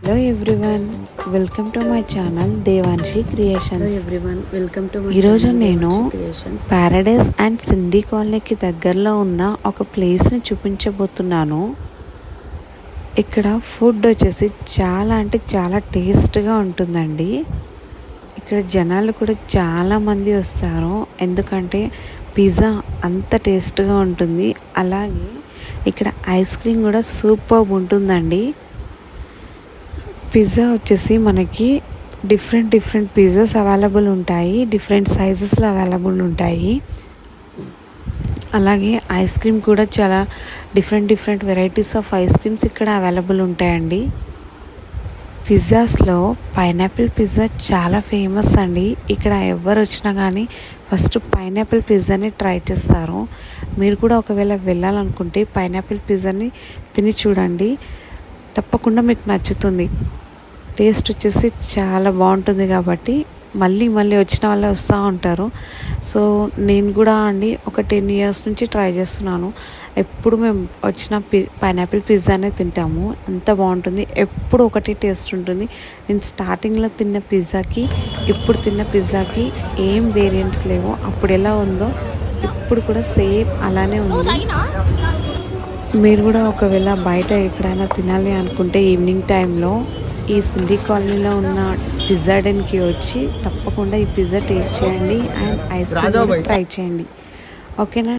Hello everyone, welcome to my channel Devanshi Creations. Hello everyone, welcome to my ఈరోజు channel నేను Devanshi Creations. Paradise and Cindy కాలనీకి దగ్గరలో ఉన్న ఒక ప్లేస్ని చూపించబోతున్నాను. ఇక్కడ ఫుడ్ వచ్చేసి చాలా అంటే చాలా టేస్ట్గా ఉంటుందండి. ఇక్కడ జనాలు కూడా చాలామంది వస్తారు, ఎందుకంటే పిజ్జా అంత టేస్ట్గా ఉంటుంది. అలాగే ఇక్కడ ఐస్ క్రీమ్ కూడా సూపర్ ఉంటుందండి. పిజ్జా వచ్చేసి మనకి డిఫరెంట్ పిజ్జాస్ అవైలబుల్ ఉంటాయి, డిఫరెంట్ సైజెస్లో అవైలబుల్ ఉంటాయి. అలాగే ఐస్ క్రీమ్ కూడా చాలా different varieties of ice creams ఇక్కడ అవైలబుల్ ఉంటాయండి. పిజ్జాస్లో పైనాపిల్ పిజ్జా చాలా ఫేమస్ అండి. ఇక్కడ ఎవరు వచ్చినా కానీ ఫస్ట్ పైనాపిల్ పిజ్జాని ట్రై చేస్తారు. మీరు కూడా ఒకవేళ వెళ్ళాలనుకుంటే పైనాపిల్ పిజ్జాని తిని చూడండి, తప్పకుండా మీకు నచ్చుతుంది. టేస్ట్ వచ్చేసి చాలా బాగుంటుంది కాబట్టి మళ్ళీ వచ్చిన వాళ్ళే వస్తూ ఉంటారు. సో నేను కూడా అండి ఒక 10 years నుంచి ట్రై చేస్తున్నాను. ఎప్పుడు మేము వచ్చిన పైనాపిల్ పిజ్జానే తింటాము, అంత బాగుంటుంది. ఎప్పుడు ఒకటి టేస్ట్ ఉంటుంది. నేను స్టార్టింగ్లో తిన్న పిజ్జాకి ఇప్పుడు తిన్న పిజ్జాకి ఏం వేరియంట్స్ లేవు. అప్పుడు ఎలా ఉందో ఇప్పుడు కూడా సేమ్ అలానే ఉంది. మీరు కూడా ఒకవేళ బయట ఎక్కడైనా తినాలి అనుకుంటే ఈవినింగ్ టైంలో ఈ సిండీ కాలనీలో ఉన్న పిజ్జా డెన్కి వచ్చి తప్పకుండా ఈ పిజ్జా టేస్ట్ చేయండి అండ్ ఐస్ క్రీమ్ ట్రై చేయండి. ఓకేనా?